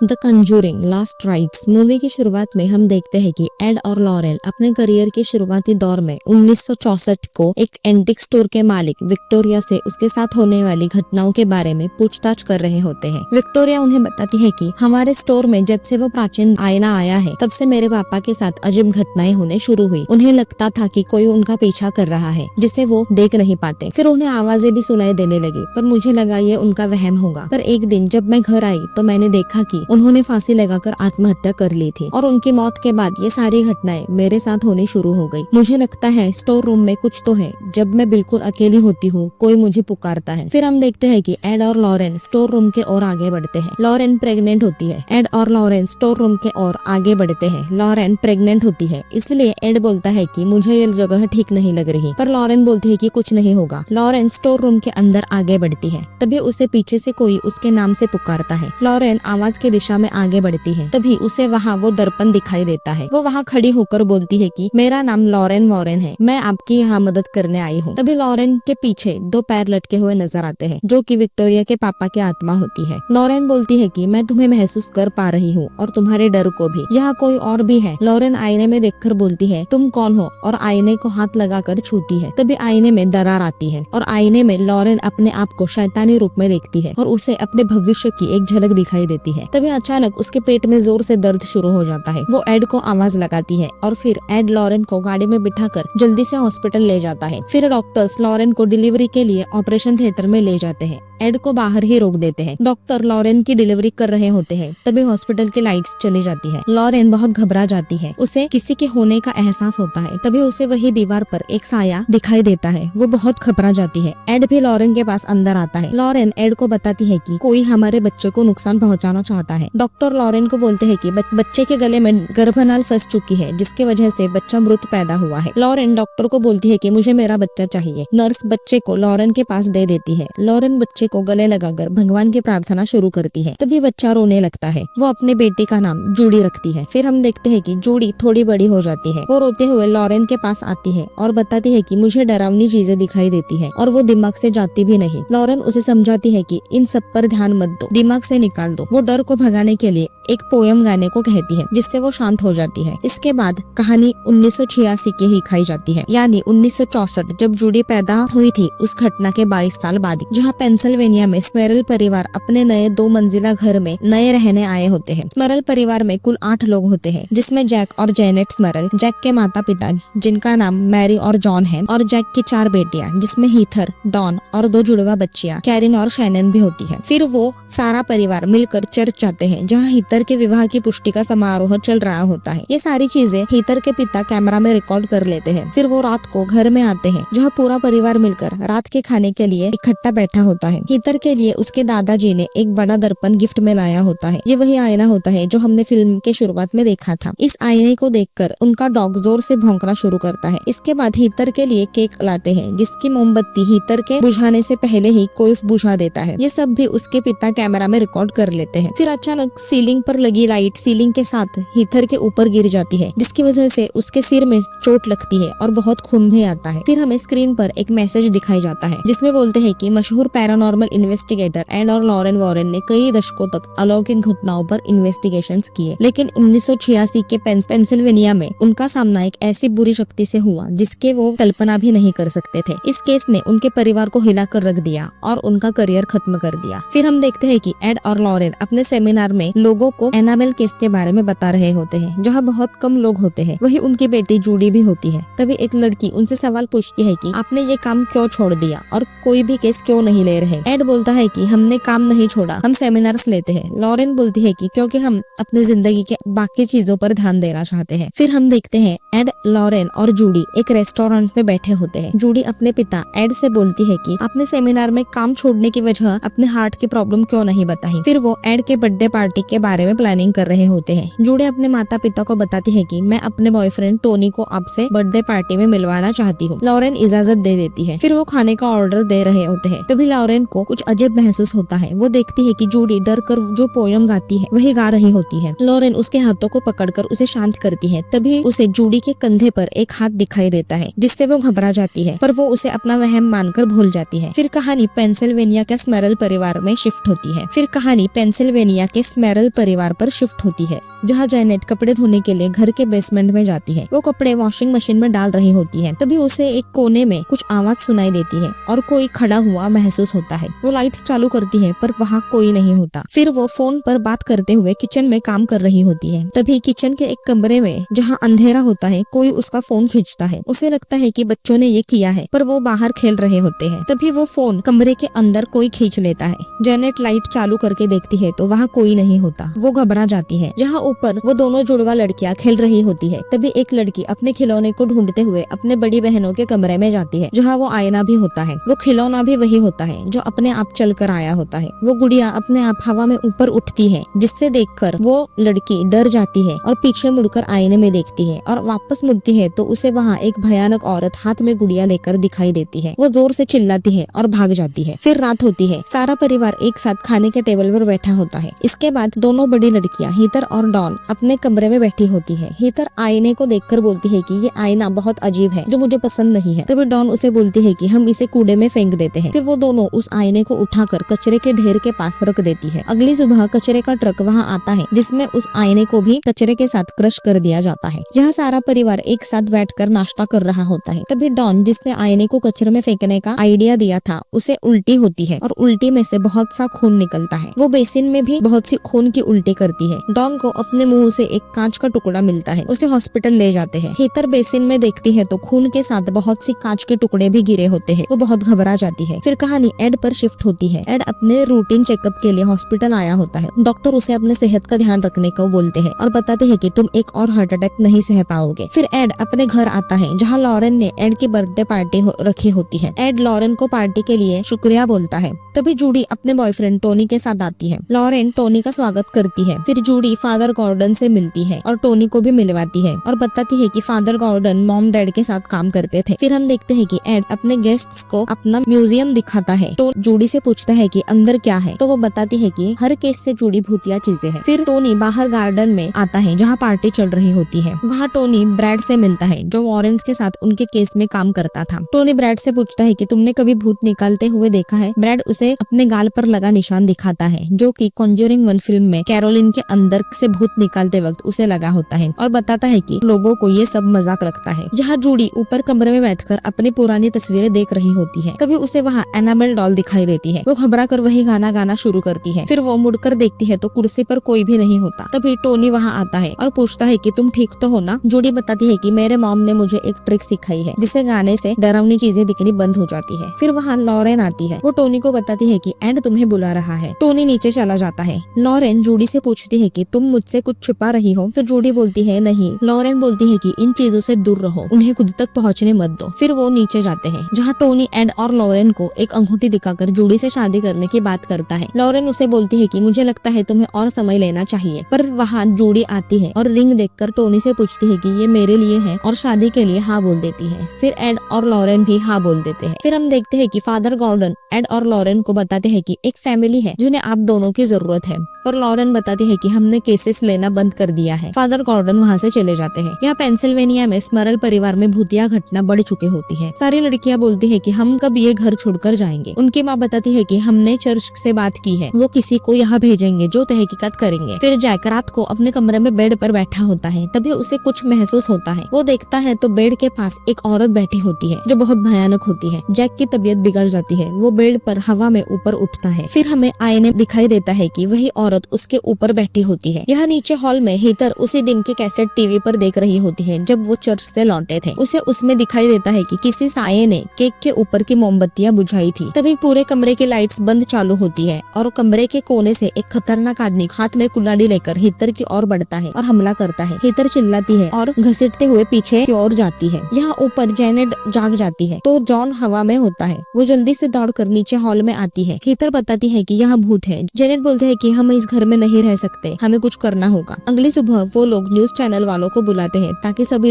The Conjuring last rites movie की शुरुआत में हम देखते हैं कि एड और लॉरेन अपने करियर के शुरुआती दौर में 1964 को एक एंटिक स्टोर के मालिक विक्टोरिया से उसके साथ होने वाली घटनाओं के बारे में पूछताछ कर रहे होते हैं। विक्टोरिया उन्हें बताती है कि हमारे स्टोर में जब से वो प्राचीन आईना आया है तब से मेरे पापा के साथ अजीब घटनाएं होने शुरू हुई। उन्हें लगता था कि कोई उनका पीछा कर रहा है जिसे वो देख नहीं पाते। फिर उन्हें आवाजें भी सुनाई देने लगी पर मुझे लगा ये उनका वहम होगा। पर एक दिन जब मैं घर आई तो मैंने देखा कि उन्होंने फांसी लगाकर आत्महत्या कर ली थी और उनकी मौत के बाद ये सारी घटनाएं मेरे साथ होनी शुरू हो गई। मुझे लगता है स्टोर रूम में कुछ तो है। जब मैं बिल्कुल अकेली होती हूँ कोई मुझे पुकारता है। फिर हम देखते हैं कि एड और लॉरेन स्टोर रूम के ओर आगे बढ़ते हैं। लॉरेन प्रेग्नेंट होती है। एड और लॉरेन स्टोर रूम के ओर आगे बढ़ते हैं। लॉरेन प्रेग्नेंट होती है इसलिए एड बोलता है कि मुझे ये जगह ठीक नहीं लग रही, पर लॉरेन बोलती है कि कुछ नहीं होगा। लॉरेन स्टोर रूम के अंदर आगे बढ़ती है। तभी उसे पीछे से कोई उसके नाम से पुकारता है। लॉरेन आवाज की दिशा में आगे बढ़ती है। तभी उसे वहाँ वो दर्पण दिखाई देता है। वो वहाँ खड़ी होकर बोलती है कि मेरा नाम लॉरेन वॉरेन है, मैं आपकी यहाँ मदद करने आई हूँ। तभी लॉरेन के पीछे दो पैर लटके हुए नजर आते हैं जो कि विक्टोरिया के पापा की आत्मा होती है। लॉरेन बोलती है कि मैं तुम्हें महसूस कर पा रही हूँ और तुम्हारे डर को भी। यहाँ कोई और भी है। लॉरेन आईने में देखकर बोलती है तुम कौन हो, और आईने को हाथ लगाकर छूती है। तभी आईने में दरार आती है और आईने में लॉरेन अपने आप को शैतानी रूप में देखती है और उसे अपने भविष्य की एक झलक दिखाई देती है। तभी अचानक उसके पेट में जोर से दर्द शुरू हो जाता है। वो एड को आवाज लगाती है और फिर एड लॉरेन को गाड़ी में बिठाकर जल्दी से हॉस्पिटल ले जाता है। फिर डॉक्टर्स लॉरेन को डिलीवरी के लिए ऑपरेशन थिएटर में ले जाते हैं। एड को बाहर ही रोक देते हैं। डॉक्टर लॉरेन की डिलीवरी कर रहे होते हैं। तभी हॉस्पिटल की लाइट्स चली जाती है। लॉरेन बहुत घबरा जाती है। उसे किसी के होने का एहसास होता है। तभी उसे वही दीवार पर एक साया दिखाई देता है। वो बहुत घबरा जाती है। एड भी लॉरेन के पास अंदर आता है। लॉरेन एड को बताती है कि कोई हमारे बच्चे को नुकसान पहुंचाना चाहता है। डॉक्टर लॉरेन को बोलते हैं कि बच्चे के गले में गर्भनाल फंस चुकी है जिसकी वजह से बच्चा मृत पैदा हुआ है। लॉरेन डॉक्टर को बोलती है कि मुझे मेरा बच्चा चाहिए। नर्स बच्चे को लॉरेन के पास दे देती है। लॉरेन बच्चे को गले लगाकर भगवान की प्रार्थना शुरू करती है। तभी बच्चा रोने लगता है। वो अपने बेटे का नाम जूडी रखती है। फिर हम देखते हैं कि जूडी थोड़ी बड़ी हो जाती है। वो रोते हुए लॉरेन के पास आती है और बताती है कि मुझे डरावनी चीजें दिखाई देती है और वो दिमाग से जाती भी नहीं। लॉरेन उसे समझाती है कि इन सब पर ध्यान मत दो, दिमाग से निकाल दो। वो डर को भगाने के लिए एक पोयम गाने को कहती है जिससे वो शांत हो जाती है। इसके बाद कहानी 1986 की ही खाई जाती है, यानी 1964 जब जूडी पैदा हुई थी उस घटना के 22 साल बाद, जहाँ पेंसिल्वेनिया में स्मेरल परिवार अपने नए 2 मंजिला घर में नए रहने आए होते हैं। स्मेरल परिवार में कुल 8 लोग होते हैं जिसमें जैक और जेनेट स्मेरल, जैक के माता पिता जिनका नाम मैरी और जॉन है, और जैक की 4 बेटियां जिसमें हीथर, डॉन और 2 जुड़वा बच्चियां कैरिन और शैनन भी होती है। फिर वो सारा परिवार मिलकर चर्च जाते हैं जहाँ हीथर के विवाह की पुष्टि का समारोह चल रहा होता है। ये सारी चीजें हीथर के पिता कैमरा में रिकॉर्ड कर लेते हैं। फिर वो रात को घर में आते हैं जहाँ पूरा परिवार मिलकर रात के खाने के लिए इकट्ठा बैठा होता है। हीथर के लिए उसके दादाजी ने एक बड़ा दर्पण गिफ्ट में लाया होता है। ये वही आईना होता है जो हमने फिल्म के शुरुआत में देखा था। इस आईने को देखकर उनका डॉग जोर से भौंकना शुरू करता है। इसके बाद हीथर के लिए केक लाते हैं जिसकी मोमबत्ती हीथर के बुझाने से पहले ही कोई बुझा देता है। ये सब भी उसके पिता कैमरा में रिकॉर्ड कर लेते हैं। फिर अचानक सीलिंग पर लगी लाइट सीलिंग के साथ हीथर के ऊपर गिर जाती है जिसकी वजह से उसके सिर में चोट लगती है और बहुत खून भी आता है। फिर हमें स्क्रीन पर एक मैसेज दिखाई जाता है जिसमें बोलते हैं कि मशहूर पैरानॉर्मल इन्वेस्टिगेटर एड और लॉरेन वॉरेन ने कई दशकों तक अलौकिक घटनाओं पर इन्वेस्टिगेशंस किए, लेकिन 1986 के पेंसिल्वेनिया में उनका सामना एक ऐसी बुरी शक्ति से हुआ जिसके वो कल्पना भी नहीं कर सकते थे। इस केस ने उनके परिवार को हिलाकर रख दिया और उनका करियर खत्म कर दिया। फिर हम देखते हैं कि एड और लॉरेन अपने सेमिनार में लोगों को एनाबेल केस के बारे में बता रहे होते हैं जहाँ बहुत कम लोग होते हैं। वही उनकी बेटी जूडी भी होती है। तभी एक लड़की उनसे सवाल पूछती है कि आपने ये काम क्यों छोड़ दिया और कोई भी केस क्यों नहीं ले रहे। एड बोलता है कि हमने काम नहीं छोड़ा, हम सेमिनार्स लेते हैं। लॉरेन बोलती है कि क्योंकि हम अपनी जिंदगी के बाकी चीजों पर ध्यान देना चाहते हैं। फिर हम देखते हैं एड, लॉरेन और जूडी एक रेस्टोरेंट में बैठे होते हैं। जूडी अपने पिता एड से बोलती है कि आपने सेमिनार में काम छोड़ने की वजह अपने हार्ट की प्रॉब्लम क्यों नहीं बताई। फिर वो एड के बर्थडे पार्टी के बारे में प्लानिंग कर रहे होते हैं। जूडी अपने माता पिता को बताती है कि मैं अपने बॉयफ्रेंड टोनी को आपसे बर्थडे पार्टी में मिलवाना चाहती हूँ। लॉरेन इजाजत दे देती है। फिर वो खाने का ऑर्डर दे रहे होते हैं। तभी लॉरेन को कुछ अजीब महसूस होता है। वो देखती है कि जूडी डर कर जो पोयम गाती है वही गा रही होती है। लॉरेन उसके हाथों को पकड़कर उसे शांत करती है। तभी उसे जूडी के कंधे पर एक हाथ दिखाई देता है जिससे वो घबरा जाती है, पर वो उसे अपना वहम मानकर भूल जाती है। फिर कहानी पेंसिल्वेनिया के स्मेरल परिवार में शिफ्ट होती है। फिर कहानी पेंसिल्वेनिया के स्मेरल परिवार परिवार पर शिफ्ट होती है, जहाँ जेनेट कपड़े धोने के लिए घर के बेसमेंट में जाती है। वो कपड़े वॉशिंग मशीन में डाल रही होती है, तभी उसे एक कोने में कुछ आवाज सुनाई देती है और कोई खड़ा हुआ महसूस होता है। वो लाइट्स चालू करती है पर वहाँ कोई नहीं होता। फिर वो फोन पर बात करते हुए किचन में काम कर रही होती है। तभी किचन के एक कमरे में जहाँ अंधेरा होता है कोई उसका फोन खींचता है। उसे लगता है कि बच्चों ने ये किया है, पर वो बाहर खेल रहे होते हैं। तभी वो फोन कमरे के अंदर कोई खींच लेता है। जेनेट लाइट चालू करके देखती है तो वहाँ कोई नहीं होता। वो घबरा जाती है। जहाँ ऊपर वो दोनों जुड़वा लड़कियां खेल रही होती है, तभी एक लड़की अपने खिलौने को ढूंढते हुए अपने बड़ी बहनों के कमरे में जाती है, जहाँ वो आईना भी होता है। वो खिलौना भी वही होता है जो अपने आप चल कर आया होता है। वो गुड़िया अपने आप हवा में ऊपर उठती है, जिससे देखकर वो लड़की डर जाती है और पीछे मुड़कर आईने में देखती है और वापस मुड़ती है तो उसे वहाँ एक भयानक औरत हाथ में गुड़िया लेकर दिखाई देती है। वो जोर से चिल्लाती है और भाग जाती है। फिर रात होती है। सारा परिवार एक साथ खाने के टेबल पर बैठा होता है। इसके बाद दोनों बड़ी लड़कियां हीथर और डॉन अपने कमरे में बैठी होती है। हीथर आईने को देखकर बोलती है कि ये आईना बहुत अजीब है, जो मुझे पसंद नहीं है। तभी डॉन उसे बोलती है कि हम इसे कूड़े में फेंक देते हैं। फिर वो दोनों उस आईने को उठाकर कचरे के ढेर के पास रख देती है। अगली सुबह कचरे का ट्रक वहाँ आता है, जिसमें उस आईने को भी कचरे के साथ क्रश कर दिया जाता है। यहाँ सारा परिवार एक साथ बैठकर नाश्ता कर रहा होता है। तभी डॉन, जिसने आईने को कचरे में फेंकने का आइडिया दिया था, उसे उल्टी होती है और उल्टी में से बहुत सा खून निकलता है। वो बेसिन में भी बहुत सी खून की उल्टी करती है। डॉन को अपने मुंह से एक कांच का टुकड़ा मिलता है। उसे हॉस्पिटल ले जाते हैं। हीथर बेसिन में देखती है तो खून के साथ बहुत सी कांच के टुकड़े भी गिरे होते हैं। वो बहुत घबरा जाती है। फिर कहानी एड पर शिफ्ट होती है। एड अपने रूटीन चेकअप के लिए हॉस्पिटल आया होता है। डॉक्टर उसे अपने सेहत का ध्यान रखने को बोलते हैं और बताते हैं कि तुम एक और हार्ट अटैक नहीं सह पाओगे। फिर एड अपने घर आता है, जहाँ लॉरेन ने एड की बर्थडे पार्टी रखी होती है। एड लॉरेन को पार्टी के लिए शुक्रिया बोलता है। तभी जूडी अपने बॉयफ्रेंड टोनी के साथ आती है। लॉरेन टोनी का स्वागत करती है। फिर जूडी फादर गॉर्डन से मिलती है और टोनी को भी मिलवाती है और बताती है कि फादर गॉर्डन मॉम डैड के साथ काम करते थे। फिर हम देखते हैं कि एड अपने गेस्ट्स को अपना म्यूजियम दिखाता है। तो जूडी से पूछता है कि अंदर क्या है, तो वो बताती है कि हर केस से जुड़ी भूतिया चीजें हैं। फिर टोनी बाहर गार्डन में आता है, जहाँ पार्टी चल रही होती है। वहाँ टोनी ब्रैड से मिलता है, जो वॉरेन्स के साथ उनके केस में काम करता था। टोनी ब्रैड से पूछता है कि तुमने कभी भूत निकालते हुए देखा है। ब्रैड उसे अपने गाल पर लगा निशान दिखाता है, जो कि कॉन्जरिंग 1 फिल्म में कैरोलिन के अंदर से भूत निकालते वक्त उसे लगा होता है, और बताता है कि लोगों को ये सब मजाक लगता है। जहाँ जूडी ऊपर कमरे में बैठकर अपनी पुरानी तस्वीरें देख रही होती है, कभी उसे वहाँ एनाबेल डॉल दिखाई देती है। वो घबरा कर वही गाना गाना शुरू करती है। फिर वो मुड़कर देखती है तो कुर्सी पर कोई भी नहीं होता। तभी टोनी वहाँ आता है और पूछता है कि तुम ठीक तो हो ना। जूडी बताती है कि मेरे मॉम ने मुझे एक ट्रिक सिखाई है, जिसे गाने से डरावनी चीजें दिखनी बंद हो जाती है। फिर वहाँ लॉरेन आती है। वो टोनी को बताती है कि एड तुम्हें बुला रहा है। टोनी नीचे चला जाता है। लॉरेन जूडी से पूछती है कि तुम मुझसे कुछ छुपा रही हो, तो जूडी बोलती है नहीं। लॉरेन बोलती है कि इन चीजों से दूर रहो, उन्हें खुद तक पहुँचने मत दो। फिर वो नीचे जाते हैं, जहाँ टोनी एड और लॉरेन को एक अंगूठी दिखाकर जूडी से शादी करने की बात करता है। लॉरेन उसे बोलती है कि मुझे लगता है तुम्हें और समय लेना चाहिए। पर वहाँ जूडी आती है और रिंग देखकर टोनी से पूछती है कि ये मेरे लिए है, और शादी के लिए हाँ बोल देती है। फिर एड और लॉरेन भी हाँ बोल देते हैं। फिर हम देखते हैं कि फादर गॉर्डन एड और लॉरेन को बताते हैं कि एक फैमिली है जिन्हें आप दोनों की जरूरत है, और लॉरेन बताती है कि हमने केसेस लेना बंद कर दिया है। फादर गॉर्डन वहाँ से चले जाते हैं। यहाँ पेंसिल्वेनिया में स्मरल परिवार में भूतिया घटना बढ़ चुकी होती है। सारी लड़कियां बोलती है कि हम कब ये घर छोड़कर जाएंगे। उनकी माँ बताती है कि हमने चर्च से बात की है, वो किसी को यहाँ भेजेंगे जो तहकीकात करेंगे। फिर जैक रात को अपने कमरे में बेड पर बैठा होता है। तभी उसे कुछ महसूस होता है। वो देखता है तो बेड के पास एक औरत बैठी होती है, जो बहुत भयानक होती है। जैक की तबीयत बिगड़ जाती है। वो बेड पर हवा में ऊपर उठता है। फिर हमें आईने दिखाई देता है कि वही औरत उसके ऊपर बैठी होती है। यहाँ नीचे हॉल में हीथर उसी दिन के कैसेट टीवी पर देख रही होती है, जब वो चर्च से लौटे थे। उसे उसमें दिखाई देता है कि किसी साये ने केक के ऊपर की मोमबत्तियां बुझाई थी। तभी पूरे कमरे की लाइट्स बंद चालू होती है और कमरे के कोने से एक खतरनाक आदमी हाथ में कुल्हाड़ी लेकर हीथर की ओर बढ़ता है और हमला करता है। हीथर चिल्लाती है और घसीटते हुए पीछे की ओर जाती है। यहाँ ऊपर जेनेट जाग जाती है तो जॉन हवा में होता है। वो जल्दी से दौड़कर नीचे हॉल में आती है। हीथर बताती है कि यहाँ भूत है। जेनेट बोलते हैं कि हम इस घर में नहीं रह सकते, हमें कुछ करना होगा। अगली सुबह वो लोग न्यूज चैनल वालों को बुलाते हैं ताकि सभी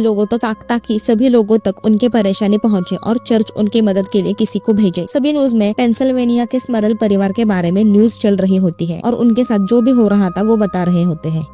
लोगों तक उनके परेशानी पहुंचे और चर्च उनकी मदद के लिए किसी को भेजे। सभी न्यूज में पेंसिल्वेनिया के स्मरल परिवार के बारे में न्यूज चल रही होती है और उनके साथ जो भी हो रहा था वो बता रहे होते हैं।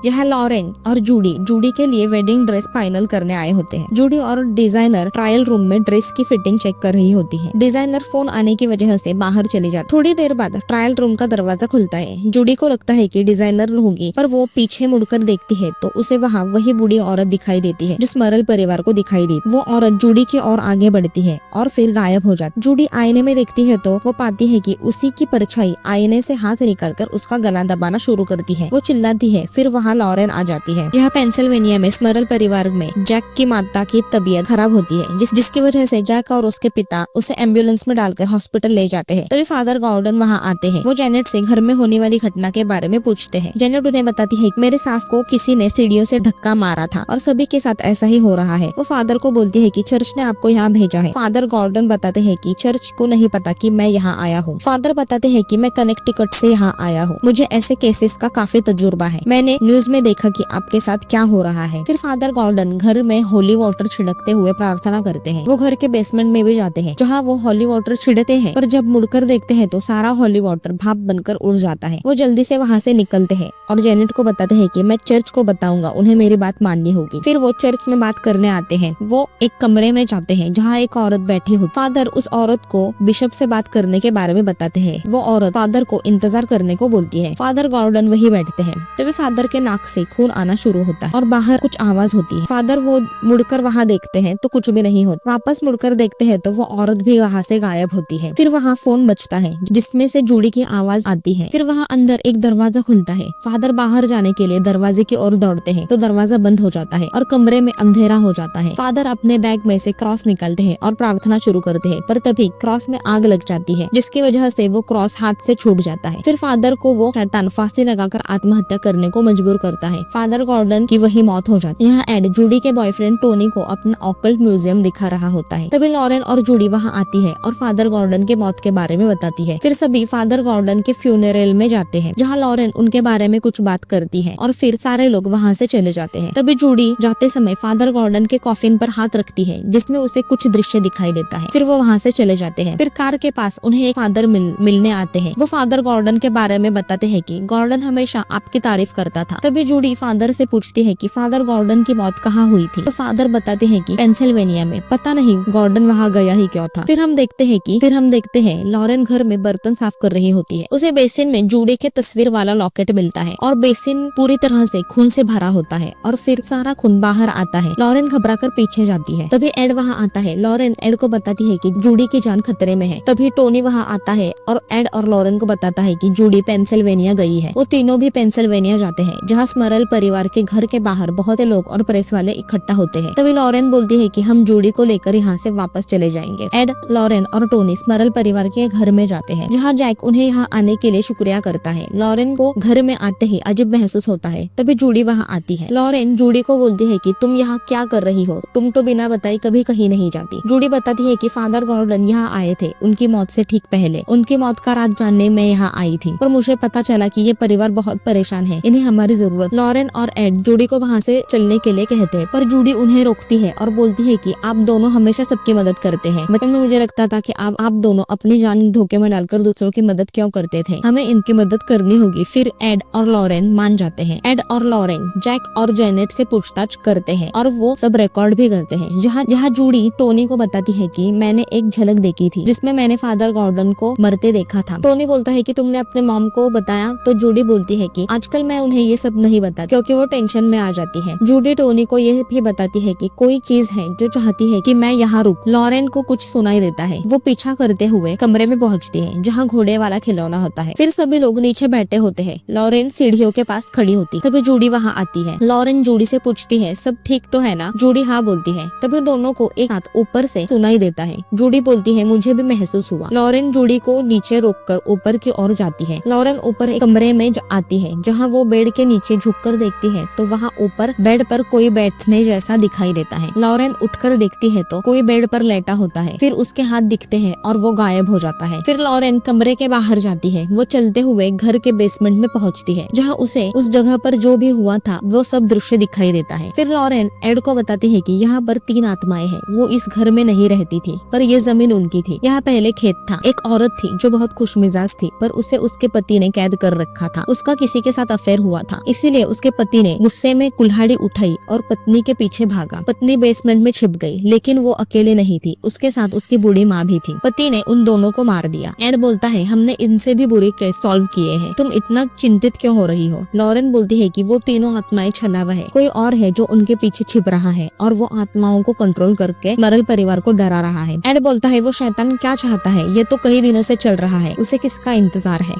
यह लॉरेन और जूडी के लिए वेडिंग ड्रेस फाइनल करने आए होते हैं। जूडी और डिजाइनर ट्रायल रूम में ड्रेस की फिटिंग चेक कर रही होती है। डिजाइनर फोन आने की वजह से बाहर चली जाती। थोड़ी देर बाद ट्रायल रूम का दरवाजा खुलता है। जूडी को लगता है कि डिजाइनर होगी, पर वो पीछे मुड़कर देखती है तो उसे वहाँ वही बूढ़ी औरत दिखाई देती है जो स्मरल परिवार को दिखाई दी। वो औरत जूडी की ओर आगे बढ़ती है और फिर गायब हो जाती। जूडी आईने में देखती है तो वो पाती है कि उसी की परछाई आईने से हाथ निकालकर उसका गला दबाना शुरू करती है। वो चिल्लाती है, फिर वहाँ लॉरेन आ जाती है। यह पेंसिल्वेनिया में स्मरल परिवार में जैक की माता की तबीयत खराब होती है, जिसकी वजह से जैक और उसके पिता उसे एम्बुलेंस में डालकर हॉस्पिटल ले जाते हैं। तभी फादर गॉर्डन वहाँ आते हैं। वो जेनेट से घर में होने वाली घटना के बारे में पूछते हैं। जेनेट उन्हें बताती है कि मेरे सास को किसी ने सीढ़ियों से धक्का मारा था और सभी के साथ ऐसा ही हो रहा है। वो फादर को बोलती है कि चर्च ने आपको यहाँ भेजा है। फादर गॉर्डन बताते हैं कि चर्च को नहीं पता कि मैं यहाँ आया हूँ। फादर बताते हैं कि मैं कनेक्टिकट से यहाँ आया हूँ, मुझे ऐसे केसेस का काफी तजुर्बा है, मैंने न्यूज में देखा कि आपके साथ क्या हो रहा है। फिर फादर गॉर्डन घर में होली वाटर छिड़कते हुए प्रार्थना करते हैं। वो घर के बेसमेंट में भी जाते हैं जहाँ वो होली वाटर छिड़कते हैं, पर जब मुड़कर देखते हैं तो सारा होली वाटर भाप बनकर उड़ जाता है। वो जल्दी से वहाँ से निकलते हैं और जेनेट को बताते हैं कि मैं चर्च को बताऊंगा, उन्हें मेरी बात माननी होगी। फिर वो चर्च में बात करने आते हैं। वो एक कमरे में जाते हैं जहाँ एक औरत बैठी हो। फादर उस औरत को बिशप से बात करने के बारे में बताते हैं। वो औरत फादर को इंतजार करने को बोलती है। फादर गॉर्डन वही बैठते हैं। तभी फादर के नाक से खून आना शुरू होता है और बाहर कुछ आवाज होती है। फादर वो मुड़कर वहाँ देखते हैं तो कुछ भी नहीं होता। वापस मुड़कर देखते हैं तो वो औरत भी वहाँ से गायब होती है। फिर वहाँ फोन बजता है जिसमें से जूडी की आवाज आती है। फिर वहाँ अंदर एक दरवाजा खुलता है। फादर बाहर जाने के लिए दरवाजे की ओर दौड़ते हैं तो दरवाजा बंद हो जाता है और कमरे में अंधेरा हो जाता है। फादर अपने बैग में से क्रॉस निकालते हैं और प्रार्थना शुरू करते हैं, पर तभी क्रॉस में आग लग जाती है जिसकी वजह से वो क्रॉस हाथ से छूट जाता है। फिर फादर को वो शैतान फांसी लगाकर आत्महत्या करने को मजबूर करता है। फादर गॉर्डन की वही मौत हो जाती है। यहाँ एड जूडी के बॉयफ्रेंड टोनी को अपना ऑकल्ट म्यूजियम दिखा रहा होता है। तभी लॉरेन और जूडी वहाँ आती है और फादर गॉर्डन के मौत के बारे में बताती है। फिर सभी फादर गॉर्डन के फ्यूनरल में जाते हैं जहाँ लॉरेन उनके बारे में कुछ बात करती है और फिर सारे लोग वहाँ से चले जाते हैं। तभी जूडी जाते समय फादर गॉर्डन के कॉफिन पर हाथ रखती है जिसमें उसे कुछ दृश्य दिखाई देता है। फिर वो वहाँ से चले जाते हैं। फिर कार के पास उन्हें एक फादर मिलने आते हैं। वो फादर गॉर्डन के बारे में बताते हैं कि गॉर्डन हमेशा आपकी तारीफ करता था। तभी जूडी फादर से पूछती है कि फादर गॉर्डन की मौत कहाँ हुई थी। तो फादर बताते हैं कि पेंसिल्वेनिया में। पता नहीं गॉर्डन वहाँ गया ही क्यों था। फिर हम देखते हैं लॉरेन घर में बर्तन साफ कर रही होती है। उसे बेसिन में जूडी के तस्वीर वाला लॉकेट मिलता है और बेसिन पूरी तरह से खून से भरा होता है और फिर सारा खून बाहर आता है। लॉरेन घबराकर पीछे जाती है। तभी एड वहाँ आता है। लॉरेन एड को बताती है कि जूडी की जान खतरे में है। तभी टोनी वहाँ आता है और एड और लॉरेन को बताता है कि जूडी पेंसिल्वेनिया गई है। वो तीनों भी पेंसिल्वेनिया जाते हैं जहाँ स्मरल परिवार के घर के बाहर बहुत से लोग और प्रेस वाले इकट्ठा होते हैं। तभी लॉरेन बोलती है कि हम जूडी को लेकर यहाँ से वापस चले जाएंगे। एड, लॉरेन और टोनी स्मरल परिवार के घर में जाते हैं जहाँ जैक उन्हें यहाँ आने के लिए शुक्रिया करता है। लॉरेन को घर में आते ही अजीब महसूस होता है। तभी जूडी वहाँ आती है। लॉरेन जूडी को बोलती है कि तुम यहाँ क्या कर रही हो, तुम तो बिना बताए कभी कहीं नहीं जाती। जूडी बताती है कि फादर गॉर्डन यहाँ आए थे उनकी मौत से ठीक पहले। उनकी मौत का राज जानने मैं यहाँ आई थी, पर मुझे पता चला कि ये परिवार बहुत परेशान है, इन्हें हमारी जरूरत। लॉरेन और एड जूडी को वहाँ से चलने के लिए कहते हैं, पर जूडी उन्हें रोकती है और बोलती है कि आप दोनों हमेशा सबकी मदद करते हैं। बचपन में मुझे लगता था कि आप दोनों अपनी जान धोखे में डालकर दूसरों की मदद क्यों करते थे, हमें इनकी मदद करनी होगी। फिर एड और लॉरेन मान जाते हैं। एड और लॉरेन जैक और जेनेट से पूछताछ करते हैं और वो सब रिकॉर्ड भी करते हैं। जहाँ जूडी टोनी को बताती है कि मैंने एक झलक देखी थी जिसमें मैंने फादर गॉर्डन को मरते देखा था। टोनी बोलता है कि तुमने अपने मॉम को बताया, तो जूडी बोलती है कि आजकल मैं उन्हें ये सब नहीं बता क्योंकि वो टेंशन में आ जाती है। जूडी टोनी को ये भी बताती है कि कोई चीज है जो चाहती है कि मैं यहाँ रुक। लॉरेन को कुछ सुनाई देता है। वो पीछा करते हुए कमरे में पहुँचती है जहाँ घोड़े वाला खिलौना होता है। फिर सभी लोग नीचे बैठे होते हैं। लॉरेन सीढ़ियों के पास खड़ी होती, तभी जूडी वहाँ आती है। लॉरेन जूडी से पूछती है सब ठीक तो है ना। जूडी हाँ बोलती है। तभी दोनों को एक हाथ ऊपर से सुनाई देता है। जूडी बोलती है मुझे भी महसूस हुआ। लॉरेन जूडी को नीचे रोककर ऊपर की ओर जाती है। लॉरेन ऊपर एक कमरे में आती है जहाँ वो बेड के नीचे झुककर देखती है तो वहाँ ऊपर बेड पर कोई बैठने जैसा दिखाई देता है। लॉरेन उठकर देखती है तो कोई बेड पर लेटा होता है। फिर उसके हाथ दिखते हैं और वो गायब हो जाता है। फिर लॉरेन कमरे के बाहर जाती है। वो चलते हुए घर के बेसमेंट में पहुँचती है जहाँ उसे उस जगह पर जो भी हुआ था वो सब दृश्य दिखाई देता है। फिर लॉरेन एड को बताती है कि यहाँ पर 3 आत्माएं हैं। वो इस घर में नहीं रहती थी, पर ये जमीन उनकी थी। यहाँ पहले खेत था। एक औरत थी जो बहुत खुशमिजाज थी, पर उसे उसके पति ने कैद कर रखा था। उसका किसी के साथ अफेयर हुआ था, इसीलिए उसके पति ने गुस्से में कुल्हाड़ी उठाई और पत्नी के पीछे भागा। पत्नी बेसमेंट में छिप गई, लेकिन वो अकेले नहीं थी, उसके साथ उसकी बूढ़ी माँ भी थी। पति ने उन दोनों को मार दिया। एड बोलता है हमने इनसे भी बुरे केस सॉल्व किए हैं, तुम इतना चिंतित क्यों हो रही हो। लॉरेन बोलती है कि वो तीनों आत्माएं छलावा है, कोई और है जो उनके पीछे छिप रहा है और वो आत्माओं को कंट्रोल करके मरल परिवार को डरा रहा है। एड बोलता है वो शैतान क्या चाहता है, ये तो कई दिनों से चल रहा है, उसे किसका इंतजार है।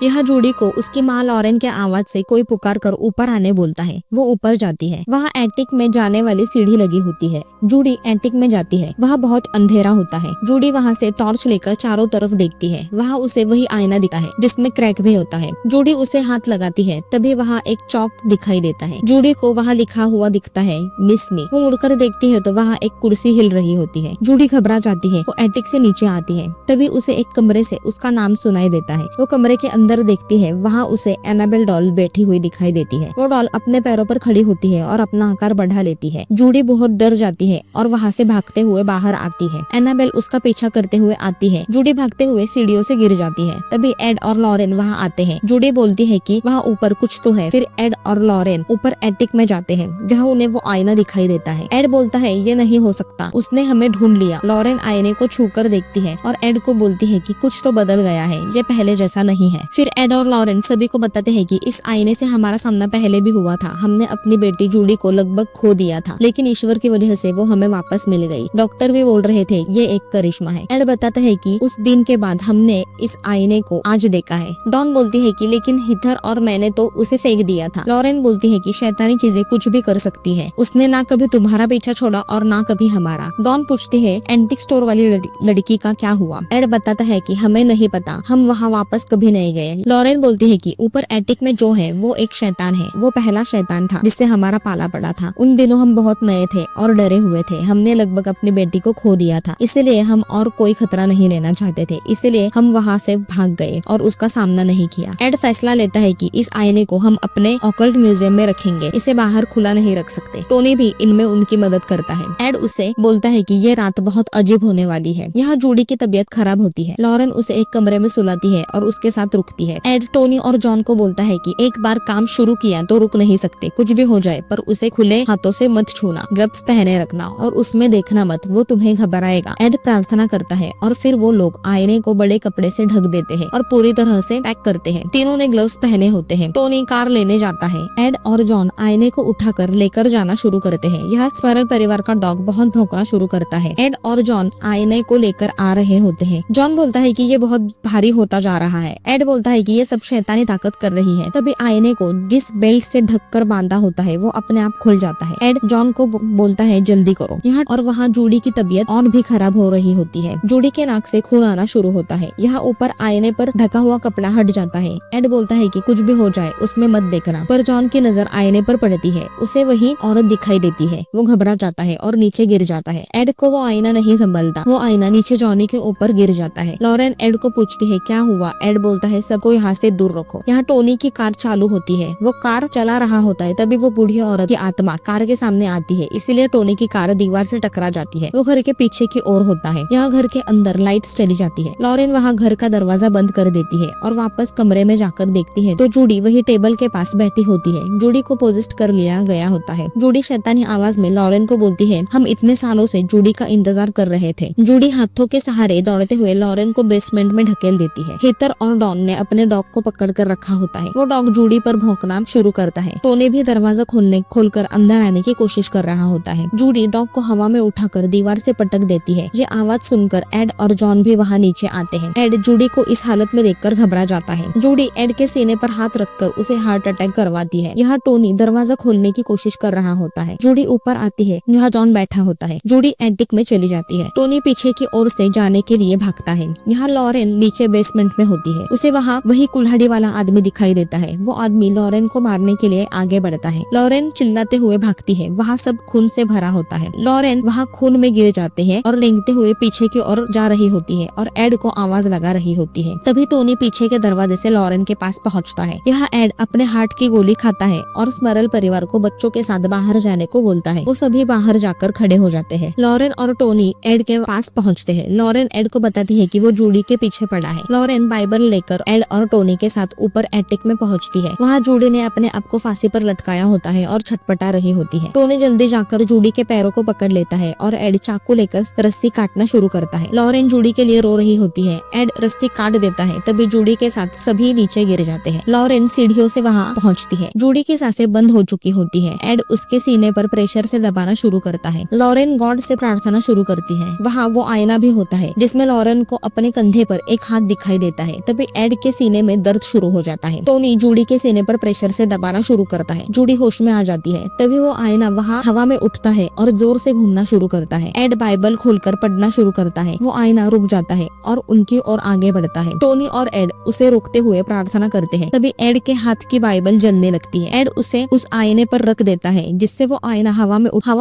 यह जूडी को उसकी माँ लॉरेन के आवाज से कोई पुकार कर ऊपर आने बोलता है। वो ऊपर जाती है। वहाँ एटिक में जाने वाली सीढ़ी लगी होती है। जूडी एटिक में जाती है। वहाँ बहुत अंधेरा होता है। जूडी वहाँ से टॉर्च लेकर चारों तरफ देखती है। वहाँ उसे वही आईना दिखता है जिसमें क्रैक भी होता है। जूडी उसे हाथ लगाती है, तभी वहाँ एक चौक दिखाई देता है। जूडी को वहाँ लिखा हुआ दिखता है मिस मी। वो मुड़कर देखती है तो वहाँ एक कुर्सी हिल रही होती है। जूडी घबरा जाती है। वो एटिक से नीचे आती है, तभी उसे एक कमरे से उसका नाम सुनाई देता है। वो कमरे के अंदर देखती है, वहाँ उसे एनाबेल डॉल बैठी हुई दिखाई देती है। वो डॉल अपने पैरों पर खड़ी होती है और अपना आकार बढ़ा लेती है। जूडी बहुत डर जाती है और वहाँ से भागते हुए बाहर आती है। एनाबेल उसका पीछा करते हुए आती है। जूडी भागते हुए सीढ़ियों से गिर जाती है। तभी एड और लॉरेन वहाँ आते हैं। जूडी बोलती है कि वहाँ ऊपर कुछ तो है। फिर एड और लॉरेन ऊपर एटिक में जाते हैं, जहाँ उन्हें वो आईना दिखाई देता है। एड बोलता है ये नहीं हो सकता, उसने हमें ढूंढ लिया। लॉरेन आईने को छूकर देखती है और एड को बोलती है कि कुछ तो बदल गया है, ये पहले जैसा नहीं है। फिर एड और लॉरेन सभी को बताते हैं कि इस आईने से हमारा सामना पहले भी हुआ था। हमने अपनी बेटी जूडी को लगभग खो दिया था, लेकिन ईश्वर की वजह से वो हमें वापस मिल गई। डॉक्टर भी बोल रहे थे ये एक करिश्मा है। एड बताता है कि उस दिन के बाद हमने इस आईने को आज देखा है। डॉन बोलती है कि लेकिन हिथर और मैंने तो उसे फेंक दिया था। लॉरेन बोलती है कि शैतानी चीजें कुछ भी कर सकती है, उसने ना कभी तुम्हारा पीछा छोड़ा और ना कभी हमारा। डॉन पूछती है एंटिक स्टोर वाली लड़की का क्या हुआ। एड बताता है कि हमें नहीं पता, हम वहाँ वापस कभी नहीं गए। लॉरेन बोलती है कि ऊपर एटिक में जो है वो एक शैतान है, वो पहला शैतान था जिससे हमारा पाला पड़ा था। उन दिनों हम बहुत नए थे और डरे हुए थे। हमने लगभग अपनी बेटी को खो दिया था, इसलिए हम और कोई खतरा नहीं लेना चाहते थे, इसलिए हम वहाँ से भाग गए और उसका सामना नहीं किया। एड फैसला लेता है कि इस आईने को हम अपने ऑकल्ट म्यूजियम में रखेंगे, इसे बाहर खुला नहीं रख सकते। टोनी भी इनमें उनकी मदद करता है। एड उसे बोलता है कि ये रात बहुत अजीब होने वाली है। यहाँ जूडी की तबीयत खराब होती है। लॉरेन उसे एक कमरे में सुलाती है और उसके साथ रुकती है। एड टोनी और जॉन को बोलता है कि एक बार काम शुरू किया तो रुक नहीं सकते, कुछ भी हो जाए पर उसे खुले हाथों से मत छूना, ग्लव्स पहने रखना और उसमें देखना मत, वो तुम्हें घबराएगा। एड प्रार्थना करता है और फिर वो लोग आईने को बड़े कपड़े से ढक देते हैं और पूरी तरह से पैक करते हैं। तीनों ने ग्लव्स पहने होते हैं। टोनी कार लेने जाता है। एड और जॉन आईने को उठाकर लेकर जाना शुरू करते हैं। यह स्मरल परिवार का डॉग बहुत भौंकना शुरू करता है। एड और जॉन आईने को लेकर आ रहे होते हैं। जॉन बोलता है कि ये बहुत भारी होता जा रहा है। एड बोलता है कि ये सब शैतानी ताकत कर रही है। तभी आईने को जिस बेल्ट से ढककर बांधा होता है वो अपने आप खुल जाता है। एड जॉन को बोलता है जल्दी करो। यहाँ और वहाँ जूडी की तबीयत और भी खराब हो रही होती है। जूडी के नाक से खून आना शुरू होता है। यहाँ ऊपर आईने पर ढका हुआ कपड़ा हट जाता है। एड बोलता है कि कुछ भी हो जाए उसमें मत देखना, पर जॉन की नजर आईने पर पड़ती है। उसे वही औरत दिखाई देती है। वो घबरा जाता है और नीचे गिर जाता है। एड को वो आईना नहीं संभलता। वो आईना नीचे जॉनी के ऊपर गिर जाता है। लॉरेन एड को पूछती है क्या हुआ। एड बोलता है सबको यहाँ से दूर रखो। यहाँ टोनी की कार चालू होती है। वो कार चला रहा होता है, तभी वो बूढ़ी औरत की आत्मा कार के सामने आती है, इसीलिए टोनी की कार दीवार से टकरा जाती है। वो घर के पीछे की ओर होता है। यहाँ घर के अंदर लाइट्स चली जाती है। लॉरेन वहाँ घर का दरवाजा बंद कर देती है और वापस कमरे में जाकर देखती है तो जूडी वही टेबल के पास बैठी होती है। जूडी को पोजेस्ट कर लिया गया होता है। जूडी शैतानी आवाज में लॉरेन को बोलती है हम इतने सालों से जूडी का इंतजार कर रहे थे। जूडी हाथों के सहारे दौड़ते हुए लॉरेन को बेसमेंट में ढकेल देती है। हिथर और डॉन ने अपने डॉग को पकड़ कर रखा होता है। वो डॉग जूडी पर भौंकना शुरू करता है। टोनी भी दरवाजा खोलकर अंदर आने की कोशिश कर रहा होता है। जूडी डॉग को हवा में उठाकर दीवार से पटक देती है। ये आवाज सुनकर एड और जॉन भी वहाँ नीचे आते हैं। एड जूडी को इस हालत में देखकर घबरा जाता है। जूडी एड के सीने पर हाथ रखकर उसे हार्ट अटैक करवाती है। यहाँ टोनी दरवाजा खोलने की कोशिश कर रहा होता है। जूडी ऊपर आती है, यहाँ जॉन बैठा होता है। जूडी एटिक में चली जाती है। टोनी पीछे की ओर से जाने के लिए भागता है। यहाँ लॉरेन नीचे बेसमेंट में होती है। उसे वहाँ वही कुल्हाड़ी वाला आदमी दिखाई देता है। वो आदमी लॉरेन को मारने के लिए आगे बढ़ता है। लॉरेन चिल्लाते हुए भागती है। वहाँ सब खून से भरा होता है। लॉरेन वहाँ खून में गिर जाते हैं और रेंगते हुए पीछे की ओर जा रही होती है और एड को आवाज लगा रही होती है। तभी टोनी पीछे के दरवाजे से लॉरेन के पास पहुँचता है। यहाँ एड अपने हार्ट की गोली खाता है और स्मरल परिवार को बच्चों के साथ बाहर जाने को बोलता है। वो सभी बाहर जाकर खड़े हो जाते हैं। लॉरेन और टोनी एड के पास पहुँचते हैं। लॉरेन एड को बताती है कि वो जूडी के पीछे पड़ा है। लॉरेन बाइबल लेकर एड और टोनी के साथ ऊपर एटिक में पहुंचती है। वहाँ जूडी ने अपने आप को फांसी पर लटकाया होता है और छटपटा रही होती है। टोनी जल्दी जाकर जूडी के पैरों को पकड़ लेता है और एड चाकू लेकर रस्सी काटना शुरू करता है। लॉरेन जूडी के लिए रो रही होती है। एड रस्सी काट देता है, तभी जूडी के साथ सभी नीचे गिर जाते हैं। लॉरेन सीढ़ियों से वहाँ पहुँचती है। जूडी की सांसें बंद हो चुकी होती है। एड उसके सीने पर प्रेशर से दबाना शुरू करता है। लॉरेन गॉड से प्रार्थना शुरू करती है। वहाँ वो आईना भी होता है जिसमें लॉरेन को अपने कंधे पर एक हाथ दिखाई देता है। तभी एड के सीने में दर्द शुरू हो जाता है। टोनी जूडी के सीने पर प्रेशर से दबाना शुरू करता है। जूडी होश में आ जाती है। तभी वो आईना वहाँ हवा में उठता है और जोर से घूमना शुरू करता है। एड बाइबल खोलकर पढ़ना शुरू करता है। वो आईना रुक जाता है और उनकी ओर आगे बढ़ता है। टोनी और एड उसे रोकते हुए प्रार्थना करते हैं। तभी एड के हाथ की बाइबल जलने लगती है। एड उसे उस आईने पर रख देता है, जिससे वो आईना हवा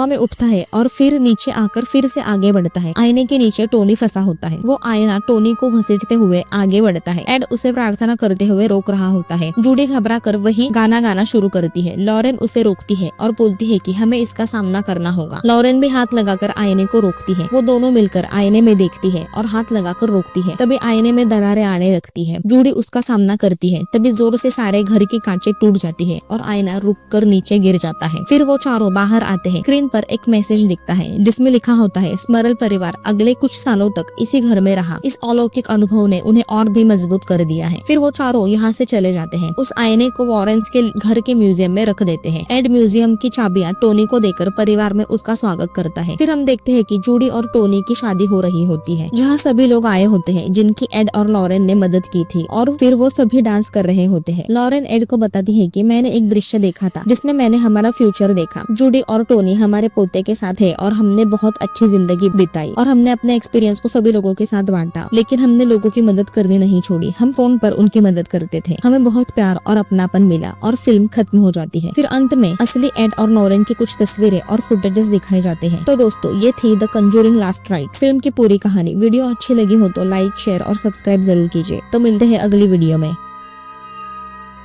में उठता है और फिर नीचे आकर फिर से आगे बढ़ता है। आईने के नीचे टोनी फंसा होता है। वो आईना टोनी को घसीटते हुए आगे बढ़ता है। एड उसे प्रार्थना करते हुए रोक रहा होता है। जूडी घबरा कर वही गाना गाना शुरू करती है। लॉरेन उसे रोकती है और बोलती है कि हमें इसका सामना करना होगा। लॉरेन भी हाथ लगाकर आईने को रोकती है। वो दोनों मिलकर आईने में देखती है और हाथ लगाकर रोकती है। तभी आईने में दरारें आने लगती है। जूडी उसका सामना करती है। तभी जोर से सारे घर की कांचें टूट जाती है और आईना रुककर नीचे गिर जाता है। फिर वो चारों बाहर आते हैं। स्क्रीन पर एक मैसेज दिखता है जिसमें लिखा होता है, स्मरल परिवार अगले कुछ सालों तक इसी घर में रहा। इस अलौकिक अनुभव ने उन्हें और भी मजबूत कर दिया है। फिर वो चारों यहाँ से चले जाते हैं। उस आईने को वॉरेंस के घर के म्यूजियम में रख देते हैं। एड म्यूजियम की चाबियां टोनी को देकर परिवार में उसका स्वागत करता है। फिर हम देखते हैं कि जूडी और टोनी की शादी हो रही होती है, जहाँ सभी लोग आए होते हैं जिनकी एड और लॉरेन ने मदद की थी, और फिर वो सभी डांस कर रहे होते हैं। लॉरेन एड को बताती है कि मैंने एक दृश्य देखा था जिसमें मैंने हमारा फ्यूचर देखा। जूडी और टोनी हमारे पोते के साथ है और हमने बहुत अच्छी जिंदगी बिताई और हमने अपने एक्सपीरियंस को सभी लोगों के साथ बांटा, लेकिन हमने लोगों की मदद करनी नहीं छोड़ी। हम फोन पर उनकी मदद करते थे। हमें बहुत प्यार और अपनापन मिला और फिल्म खत्म हो जाती है। फिर अंत में असली एड और लॉरेन की कुछ तस्वीरें और फुटेजेस दिखाए जाते हैं। तो दोस्तों, ये थी the Conjuring last rites film की पूरी कहानी। वीडियो अच्छी लगी हो तो लाइक, शेयर और सब्सक्राइब जरूर कीजिए। तो मिलते हैं अगली वीडियो में।